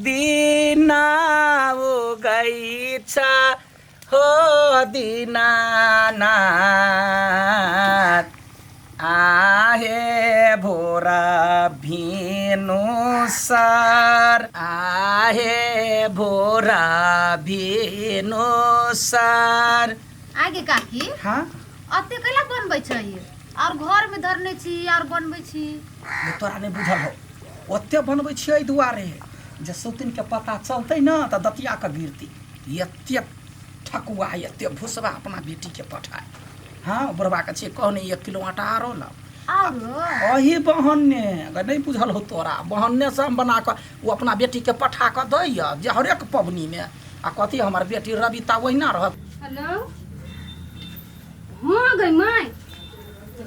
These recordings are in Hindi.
दीना वो गई छा हो दीनानाथ आहे भोरा भीनु सर आहे भोरा भीनु सर आगे काकी हाँ अते कैला बनबै छै और घर में धरने छी और बनबै छी तोरा नहीं बुझल हो ओते बनबै छी एहि दुआरे जे सौतिन के पता चलते न त दतिया के गिरती एते ठकुआ एते भुसवा अपना बेटी के पठाए हाँ बुढ़वा के छे कहने 1 किलो आटा आरो ला अही बहन्ने अगर नहीं बुझल हो तोरा बहन्ने से हम बना कर वो अपना बेटी के पठा कर दैया जे हरेक पबनी में आ कथी हमर बेटी रविता ओहिना रहत। हेलो हाँ गई माय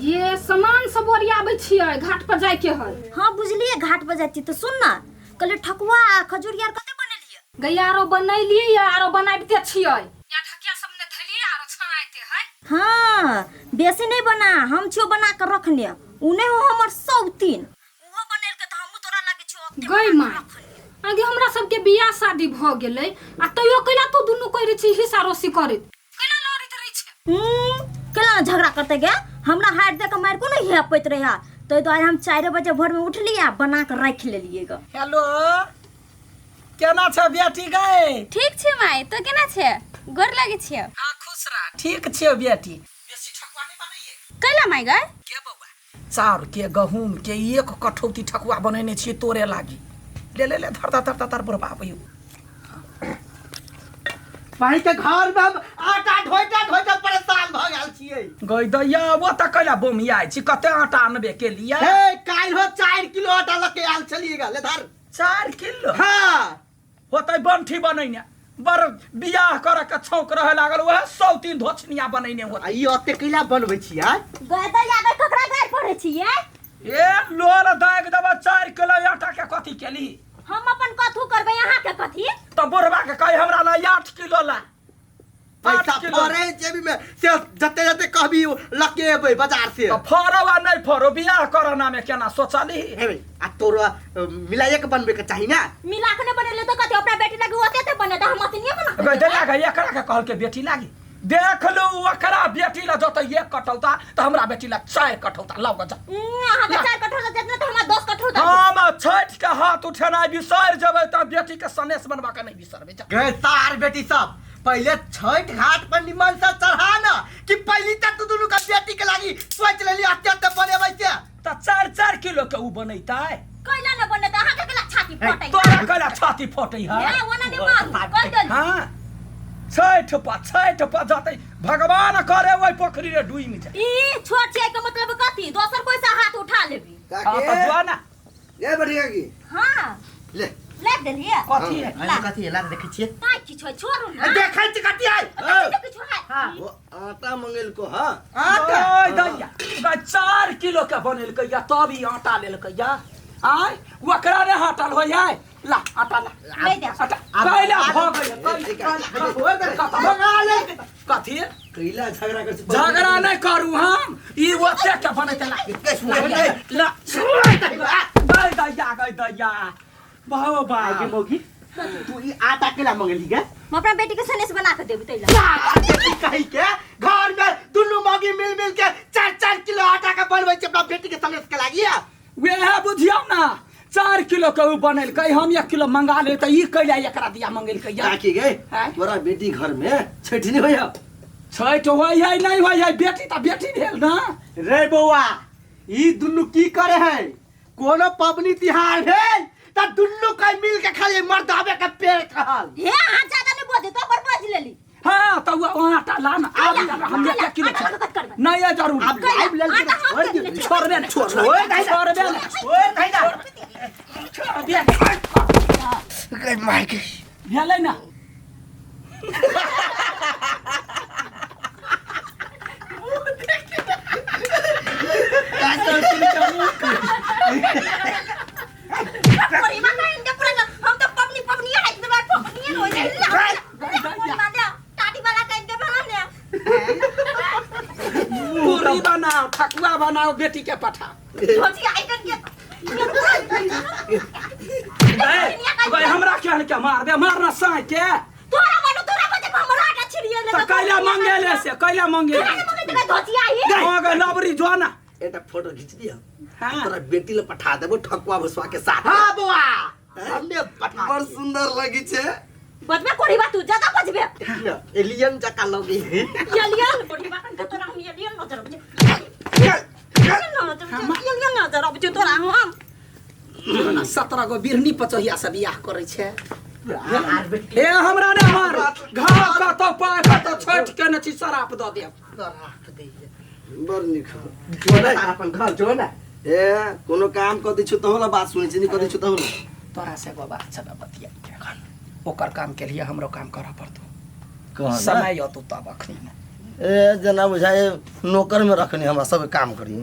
ये सामान सब ओरियाबै छियै घाट पर जाय के है। हाँ बुझलिए घाट पर जाती तो सुन ना कल ठकुआ खजूर यार कते बनलिए गई आरो बनैलिए या आरो बनाबिते छियै या ढकिया सब ने धलिए आरो छानाइते है। हाँ बेसी नहीं बना हम छियो बना कर रखने उने हो हमर सौतीन वो बनेल के त हम तोरा लागे छियो गई माय आगे हमरा सब के बियाह शादी भ गेलै आ तइयो कैला तू दुनु कइरे छी हिस्सा रोसी करे कैला लड़ित रही छै केला झगड़ा करते गे हमरा हाथ दे के मार को नहीं हेपैत रहा तो द्वारे हम 4 बजे भोर में उठलिए बना कर रख लेलिए ग। हेलो केना छ बेटी गए ठीक छे माय तो केना छे गोर लागे छे हां खुश रह ठीक छे बेटी बेसी ठकुआ नहीं बनइए कैला माय गए के बौआ चाउर के गहूम के एक कठौती ठकुआ बनैने छी तोरे लागी ले ले ले धर बुढ़बा आबैयो भाई के घर में आटा ढोइता परेशान भ गेल छियै गई दैया वो त कैला बोमियाइ छी कते आटा अनबे के लिए हे काल हो 4 किलो आटा लके आल छलिएगा ले धर 4 किलो हां होतै बंठी बनैने बर बियाह करे के छौक रहे लागल वह 103 धोछनिया बनैने होत ई ओते कैला बनबै छियै गए त याद ककरा घर पड़े छिए ए लोर दाग देबा 4 किलो आटा के कथी केली हम अपन कथू करबै यहां के कथी त बुढ़बा के कहि हमरा ला 8 किलो ला पैसा फरे जेबी में से जते कहबी लके एबै बाजार से त फरवा नहीं फरो बियाह करना में केना सोचली हे आ तोरा मिलाइए के बनबे के चाहि ना मिला के ने बनेले तो कथी अपना बेटी लगे होते ते बने त हम अतनिए बना गई दैया गई एकरा के कहल के बेटी लागी देख लो ओकरा बेटी ला जत 1 कठौता त हमरा बेटी ला 4 कठौता लाग जा हां के 4 कठौता जितना तो हमरा 10 कठौता हम छठ के हाथ उठेना बिसर जबै त बेटी के सनेस बनवा के नहीं बिसरबे जा गे तार बेटी सब पहले छठ घाट पर निमन से चढ़ा ना कि पहली तक तू दोनों का बेटी के लागी सोच लेली अत्ते बनेबै के त 4 किलो के उ बनैताय कैला न बने त हां के छाती फटै तोरा कैला छाती फटै है हां ओना ने मार कह दे हां छठ पा जाते भगवान करे ओइ पोखरी रे डूइम जा ई छोट छै के मतलब कथी दोसर कोई से हाथ उठा लेबी हां त जो ना ये बढ़िया की हां ले ले देलिए कथी है कथी है लाग देखै छियै काय की छै छोड़ू ना देखै छी कथी है किछु है हां वो आटा मंगेल को हां ओइ दैया 4 किलो के बनेल कहिया तब ई आटा लेल कहिया आय ओकरा ने हटल हो जाय ला आटा ला ले दे आटा कैला भ गइल कथी कैला झगड़ा कर झगड़ा नहीं करू हम ई ओते के बनैते ला ला गई दैया बाबा आगे मोगी तू ई आटा केला मंगेली के हम अपना बेटी के सनेस बना के देबी तैला कहि के घर में दुनु मोगी मिल के 4 किलो आटा के बनबै छै अपना बेटी के सनेस के लागि वेह बुझियौ ना 4 किलो के उ बनैल कहि हम 1 किलो मंगा ले त ई कैला एकरा दिया मंगेल कहिया काकी गे तोरा बेटी घर में छठ नहीं होय छठ होय है नहीं होय है बेटी त बेटी भेल ना रे बौआ ई दुनु की करे है कोनो पबनी तिहार भेल त दुनु कई मिल के खाली मर्दावे के पेड़ कहल हे हाथ ज्यादा नहीं बोझे तो पर बोझ लेली हां त वो आटा ला ना हम 1 किलो नहीं है जरूर अब लाइव ले छोड़ दे छोड़ दे ओए छोड़ दे ओए कैला छोड़ दे गई मार के भेलै ना हम तो पबनी है इतने बार पबनी हो जाए टाटी वाला कह के बना ले पूरी बनाओ ठकुआ बनाओ बेटी के पठा छोटी आइटम के भाई हमरा क्या मार दे मारना साई के तोरा बाटो तोरा बजे हमरा आटा छिड़िए ले तो कैला मंगेले से कैला मंगेले मगे ते धोतिया ही मगे लबरी जो ना एटा फोटो खींच दिया हां तोरा बेटी ले पठा देबो ठकुआ भसवा के साथ हां बुआ हमने पठा बड़ सुंदर लगी छे बजबे कोरी बात तू ज्यादा बजबे एलियन जका लगी एलियन कोरी बात के तोरा हम एलियन नजर बजे एलियन नजर बजे तोरा हम 17 गो बिरनी पचहिया से बियाह करे छे हे हमरा ने मार घा का तो पा का तो छोट के न छी शराप द दे बड़ निक जो ना अपन घर जो ना ए कोनो काम क दै छु त होला बात सुनै छी नि क दै छु त होला तोरा से एगो बात छबे बतिया ओकर काम के लिए हमरो काम करा पड़तो कौन समय हो तो तब अखनी में ए जना बुझाए नौकर में रखनी हमरा सब काम करी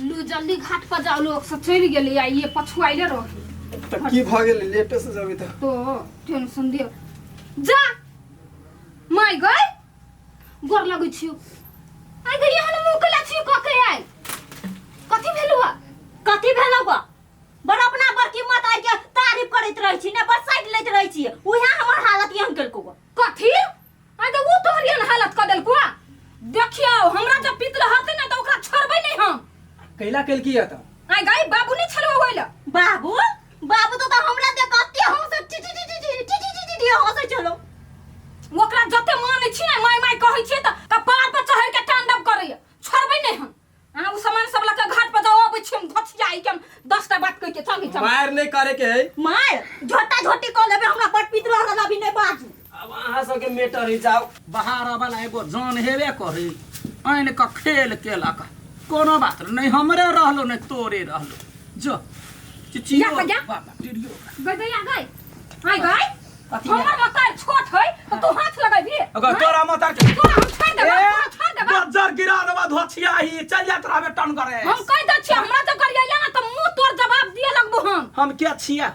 लू जल्दी घाट पर जाओ लोग सब चल गेले आ ये पछुआइले रह त की भ गेल लेटे से जाबे त तो टेंशन दियो जा माय गई गोर लगै छियो आई गई हन मुकला छियो क के आई कथि भेलुआ कथि भेलौ गो बड़ अपना बड़की मत आइ के तारीफ करैत रहै छी ने बड़ साइड लैत रहै छी उहे हमर हालत यहन केलको गो कथि आ तो वो तोहरियन हालत क देलको देखियो हमरा जब पितल हते ना त ओकरा छोड़बै नै हम कैला केल की त आई गई बाबू नै छलवा होइला बाबू बाबू तो हमरा देख कते हम से टी हंसै चलो ओकरा जते मानै छी ना माय माय कहै छी त कपार पर चढ़ के तांडव करैया छोड़बै नै हम अहाँ उ सामान सब लके घाट पर जाओ अबै छी हम धछिया आई के 10टा बात कह के चली चल मार नहीं करे के है मार झोटा झोटी क लेबे हमरा बड़ पितल रहल अभी नै बाजू अब अहाँ सब के मेटर ही जाओ बाहर वाला एगो जान हेबे करे आइन का खेल केला का कोनो बात नहीं हमरे रहलो नहीं तोरे रहलो जो चिचियो जा, जा। बाबा टीडियो गई गई आई गई हमर मतार छोट है तो तू हाथ लगाबी अगर तोरा मत तोरा हम छोड़ देबा छोड़ देबा बजर गिरा देबा धोछिया ही चल जात रहबे टन करे हम कह द छी हमरा तो करिया ना तो मुंह तोर जवाब दिए लगबो हम के छिया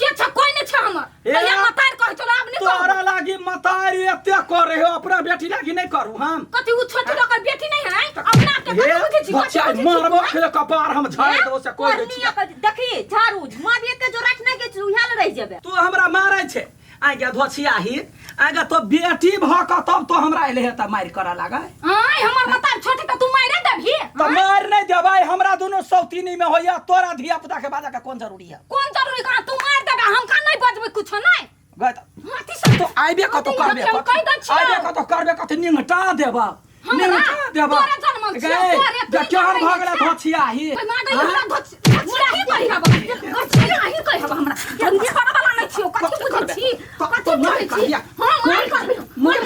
के छ कोई नै छ हमर भैया मतार कह चलो अब नै तोरा लागी मतारी एते करे हो अपना बेटी लागी नहीं करू हम कथि उ छोट लोग बेटी नै है अपना के कथि बुझे छी बच्चा मारबो के कपार हम झाड़ दो से कोई नहीं छिया देखी झाड़ू मारिए के जो रखना के उहाल रह जेबे तू हमरा मारै छे आगे धोछिया ही आगे तो बेटी भक तब तो हमरा एले त मार करा लागा आई हमर मतार छोट त तू मारे देबी तो मार नहीं देबै हमरा दोनों सौतीनी में होया तोरा धिया पुता के बाजा का कौन जरूरी है कौन जरूरी कहा तू मार देबे हम का नै बजबै कुछ नै गत हाथी से तो आइबे क तो करबे हम कह द छी आइबे क तो करबे क निंगटा देबा निंगटा देबा तोरे जन्म छी तोरे क्या भागला धोछिया ही मागे हमरा धोछिया ही कहि हबा धोछिया ही कहि हबा हमरा जल्दी छोड़ वाला नै छी कथि बुझै छी कथि बुझै छी हां मार करबे मार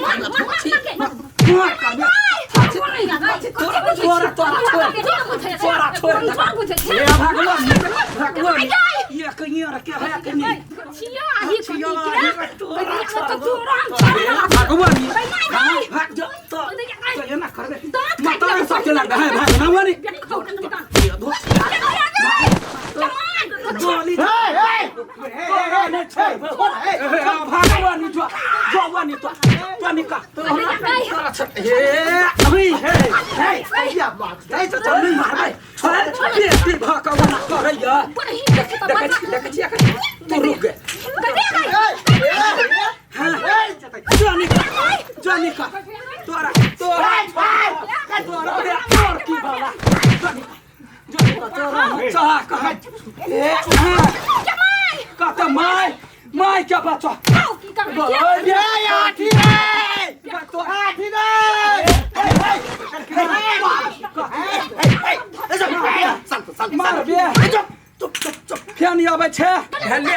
तोरा छोड़ ये भगवान ये कहिया रखे है कि नहीं छिया ही कहि के भगवान भाग जा तो ये ना करबे मत सके लगा है भगवान ये दो गोली भगवान भगवान तो निका अभी है क्या बात है तो नहीं मार ये भगवान करैया देख छिया तू रुक गए जानिका तोरा की बाला जानिका तोरा चाह कह माय क्या बच्चा आठी मार बे चुप फेन आबै छे हेले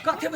कथि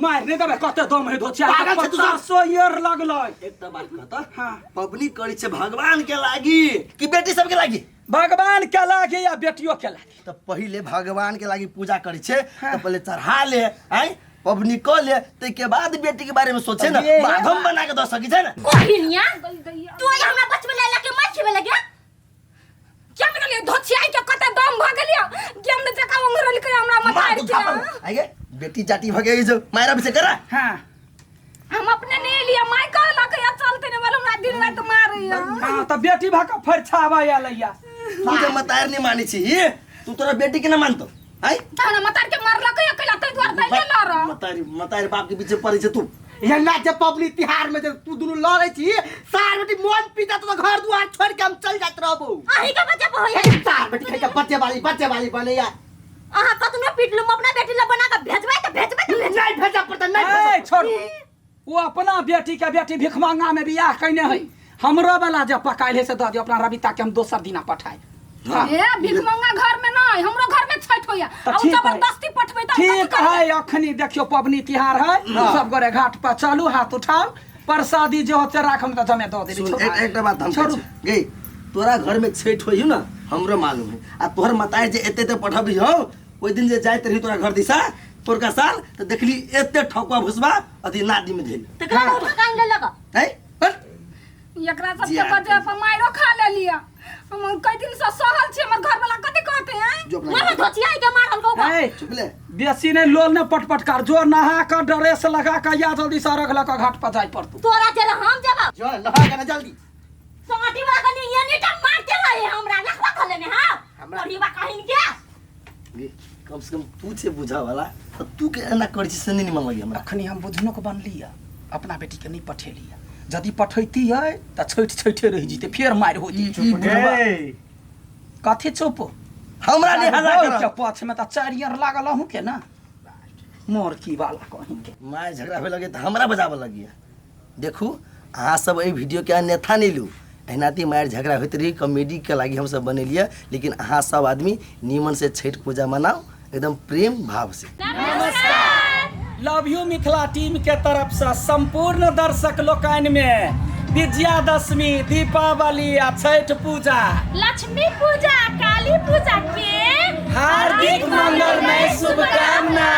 मारने देबे कते दम है धोछिया 500 ईयर लगलै एक बार कहता हां पबनी करी छे भगवान के लागी कि बेटी सब के लागी भगवान के लागे या बेटियों के लागे? तो पहले भगवान के लागी पूजा करे छे तो पहले चढ़ा ले आई पबनी को ले ते के बाद बेटी के बारे में सोचे ना ये- बाद हम बना के दो सकी छे ना। कोहिनिया तू हमरा बचबे ले लेके मार खेबे लगे क्या निकलिए धोछियाई के कते दम भ गेलियो कि हमने जका उंगरल के हमरा मार मतार तू के थापड़ आगे बेटी जाटी भगे जो मायरा से करा। हाँ हम अपने नहीं लिया माय कहला के या चलते ने वाला हमरा दिन रात मारिया हाँ तो बेटी भाका फरछावा या लैया तू जे मतार नहीं मानी छी तू तोरा बेटी के ना मानतो आई ताना मतार के मारला के अकेला तै द्वार दैले लड़ मतारी मतारी बाप के पीछे पड़ी छे तू यना जे पबनी तिहार में तू दुनु लड़ै छी सार बेटी मोन पीता तो घर दुआर छोड़ के हम चल जात रहबो। आही के बच्चा होया सार बेटी के बच्चे वाली बने यार आहा कतनो पीट लूम अपना बेटी ला बना के भेजबै त नहीं भेजा पड़ता नहीं ए भेजा छोड़ वो अपना बेटी के बेटी भिख मांगा में बियाह कइने है हमरो वाला जब पकाइल है से द दियो अपना रबिता के हम दोसर दिना पठाए। हाँ ए भीख मंगा घर में नहीं हमरो घर में छठ होया तो आ ठीक है। जबरदस्ती पठबै त ठीक है अखनी देखियो पबनी तिहार है सब गोरे घाट पर चलू हाथ उठाओ प्रसादी जो होते राखम त जमे दो देली सुन एक बात हम छोड़ू। गई तोरा घर में छठ होई ना हमरो मालूम है आ तोहर मताए जे एते पठबी हो ओइ दिन जे जाइत रही तोरा घर दिशा तोरका साल तो देखली एते ठकुआ भुसबा अथी नादी में धइल त करा उठा ले लगा है एकरा सब जिया के बजे पर माइरो खा ले लिया हम कई दिन से सहल छी हमर घर वाला कथि कहते हैं जो मन धोचिया के मारल को ए चुप ले बेसी ने लोल ने पटपट कर जो नहा कर ड्रेस लगा कर या जल्दी से रख लक घाट पर जाय पड़तू तोरा चल हम जब जो नहा के ना जल्दी साटी वाला कनी ये नीटा मार के रहे हमरा लखवा खले ने हां हमरा- हमरा कहिन के गे, कम से कम तू से बुझा वाला तो तू के एना करछि से नहीं मन लगी हमरा अखनी हम बुझनो के बनली अपना बेटी के नहीं पठेली यदि पठैती है त छैठ छैठे रह जीते फिर मार हो जी कथि चुप हमरा नहीं हल्ला के कर पछ में त चारियर लागल हूं के ना मोर की वाला कहीं के माय झगड़ा होए लगे तो हमरा बजावे लगी देखू अहाँ सब ए वीडियो के अन्यथा नहीं लू एनाती मार झगड़ा होते रही कॉमेडी के लागी हम सब बनेलिए लेकिन अहाँ सब आदमी नीमन से छठ पूजा मनाओ एकदम प्रेम भाव से। लव यू मिथिला टीम के तरफ से संपूर्ण दर्शक लोकनि में विजयादशमी दीपावली आ छठ पूजा लक्ष्मी पूजा काली पूजा के हार्दिक मंगलमय शुभकामना।